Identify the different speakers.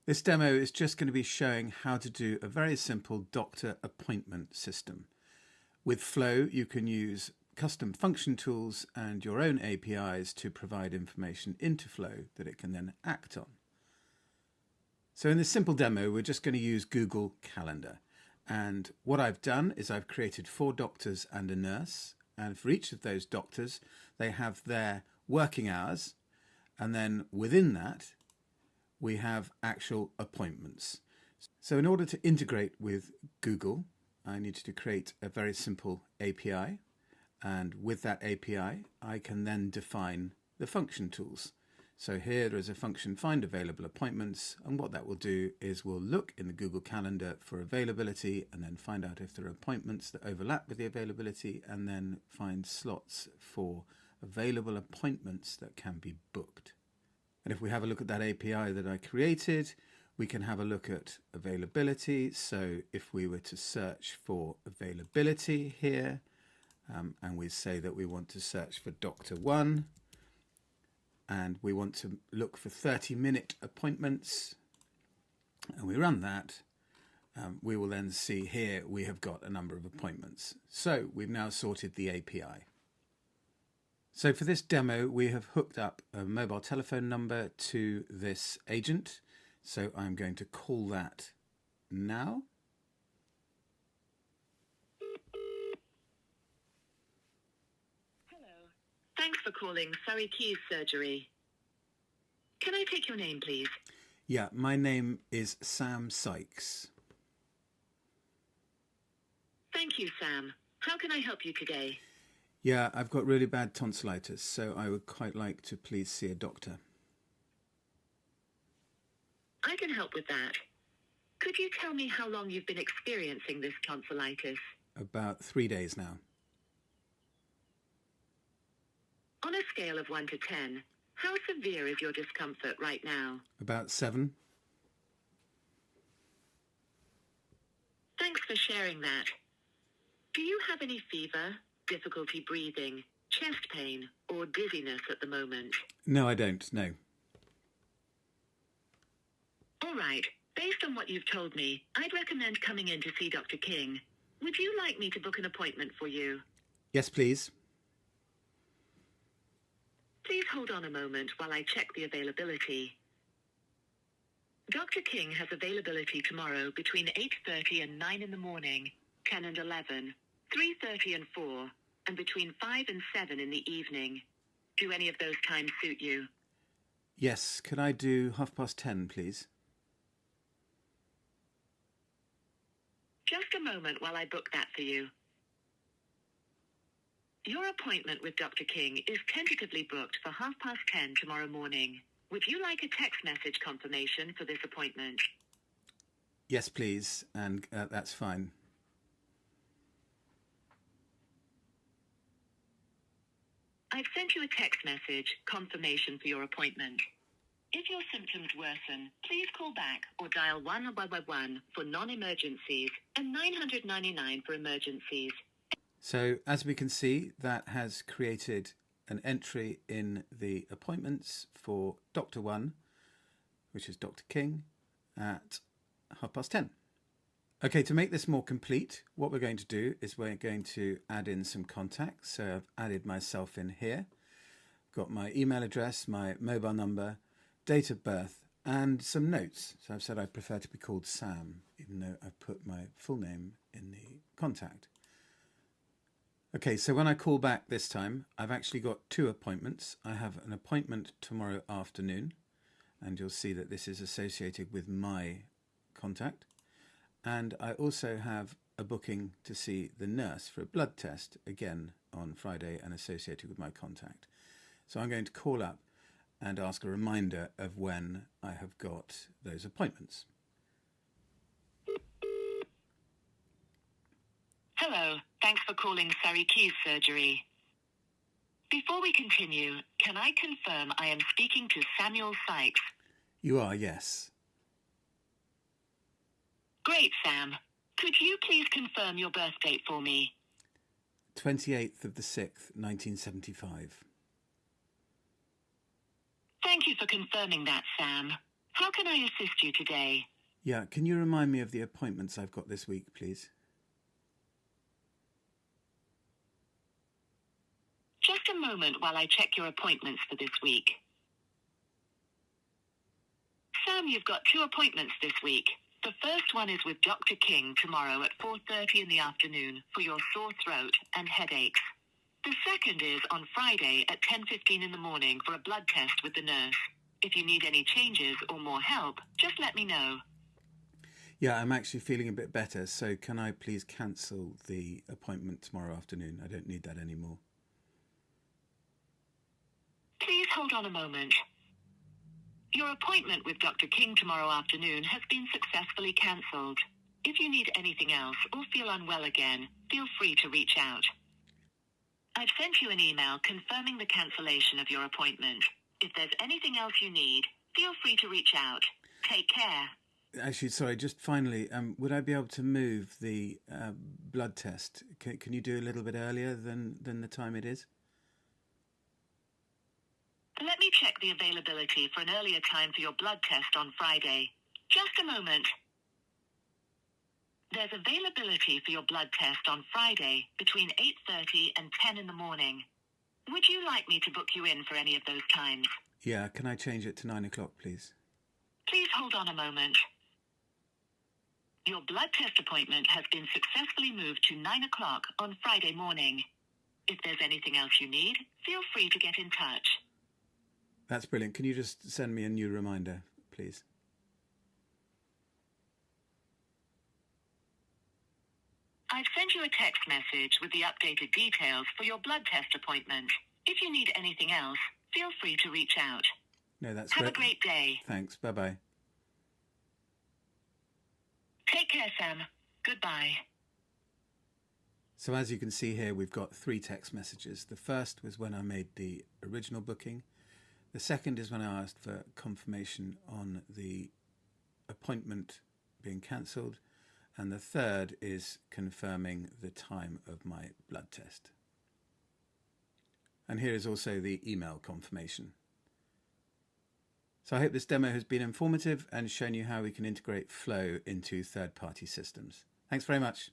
Speaker 1: This demo is just going to be showing how to do a very simple doctor appointment system. With Flow, you can use custom function tools and your own APIs to provide information into Flow that it can then act on. So in this simple demo, we're just going to use Google Calendar. And what I've done is I've created 4 doctors and a nurse. And for each of those doctors, they have their working hours. And then within that, we have actual appointments. So in order to integrate with Google, I needed to create a very simple API. And with that API, I can then define the function tools. So here there is a function find available appointments. And what that will do is we'll look in the Google Calendar for availability and then find out if there are appointments that overlap with the availability and then find slots for available appointments that can be booked. And if we have a look at that API that I created, we can have a look at availability. So if we were to search for availability here, and we say that we want to search for Dr. 1, and we want to look for 30-minute appointments, and we run that, we will then see here we have got a number of appointments. So we've now sorted the API. So for this demo, we have hooked up a mobile telephone number to this agent. So I'm going to call that now.
Speaker 2: Hello. Thanks for calling Surrey Keys Surgery. Can I take your name, please?
Speaker 1: Yeah, my name is Sam Sykes.
Speaker 2: Thank you, Sam. How can I help you today?
Speaker 1: Yeah, I've got really bad tonsillitis, so I would quite like to please see a doctor.
Speaker 2: I can help with that. Could you tell me how long you've been experiencing this tonsillitis?
Speaker 1: About 3 days now.
Speaker 2: On a scale of 1 to 10, how severe is your discomfort right now?
Speaker 1: About 7.
Speaker 2: Thanks for sharing that. Do you have any fever, difficulty breathing, chest pain, or dizziness at the moment?
Speaker 1: No, I don't, no.
Speaker 2: All right. Based on what you've told me, I'd recommend coming in to see Dr. King. Would you like me to book an appointment for you?
Speaker 1: Yes, please.
Speaker 2: Please hold on a moment while I check the availability. Dr. King has availability tomorrow between 8:30 and 9 in the morning, 10 and 11, 3:30 and 4, and between 5 and 7 in the evening. Do any of those times suit you?
Speaker 1: Yes, could I do 10:30, please?
Speaker 2: Just a moment while I book that for you. Your appointment with Dr. King is tentatively booked for 10:30 tomorrow morning. Would you like a text message confirmation for this appointment?
Speaker 1: Yes, please, and that's fine.
Speaker 2: I've sent you a text message confirmation for your appointment. If your symptoms worsen, please call back or dial 111 for non-emergencies and 999 for emergencies.
Speaker 1: So as we can see, that has created an entry in the appointments for Dr. 1, which is Dr. King, at 10:30. Okay, to make this more complete, what we're going to do is we're going to add in some contacts. So I've added myself in here. Got my email address, my mobile number, date of birth, and some notes. So I've said I prefer to be called Sam, even though I've put my full name in the contact. Okay, so when I call back this time, I've actually got 2 appointments. I have an appointment tomorrow afternoon, and you'll see that this is associated with my contact. And I also have a booking to see the nurse for a blood test, again on Friday and associated with my contact. So I'm going to call up and ask a reminder of when I have got those appointments.
Speaker 2: Hello, thanks for calling Surrey Keys Surgery. Before we continue, can I confirm I am speaking to Samuel Sykes?
Speaker 1: You are, yes.
Speaker 2: Great, Sam. Could you please confirm your birth date for me?
Speaker 1: 28th of the 6th, 1975.
Speaker 2: Thank you for confirming that, Sam. How can I assist you today?
Speaker 1: Yeah, can you remind me of the appointments I've got this week, please?
Speaker 2: Just a moment while I check your appointments for this week. Sam, you've got 2 appointments this week. The first one is with Dr. King tomorrow at 4:30 in the afternoon for your sore throat and headaches. The second is on Friday at 10:15 in the morning for a blood test with the nurse. If you need any changes or more help, just let me know.
Speaker 1: Yeah, I'm actually feeling a bit better, so can I please cancel the appointment tomorrow afternoon? I don't need that anymore.
Speaker 2: Please hold on a moment. Your appointment with Dr. King tomorrow afternoon has been successfully cancelled. If you need anything else or feel unwell again, feel free to reach out. I've sent you an email confirming the cancellation of your appointment. If there's anything else you need, feel free to reach out. Take care.
Speaker 1: Actually, sorry, just finally, would I be able to move the blood test? Can you do a little bit earlier than the time it is?
Speaker 2: Let me check the availability for an earlier time for your blood test on Friday. Just a moment. There's availability for your blood test on Friday between 8:30 and 10 in the morning. Would you like me to book you in for any of those times?
Speaker 1: Yeah, can I change it to 9 o'clock, please?
Speaker 2: Please hold on a moment. Your blood test appointment has been successfully moved to 9 o'clock on Friday morning. If there's anything else you need, feel free to get in touch.
Speaker 1: That's brilliant. Can you just send me a new reminder, please?
Speaker 2: I've sent you a text message with the updated details for your blood test appointment. If you need anything else, feel free to reach out.
Speaker 1: No, that's
Speaker 2: Have a great day.
Speaker 1: Thanks. Bye-bye.
Speaker 2: Take care, Sam. Goodbye.
Speaker 1: So as you can see here, we've got 3 text messages. The first was when I made the original booking. The second is when I asked for confirmation on the appointment being cancelled. And the third is confirming the time of my blood test. And here is also the email confirmation. So I hope this demo has been informative and shown you how we can integrate Flow into third-party systems. Thanks very much.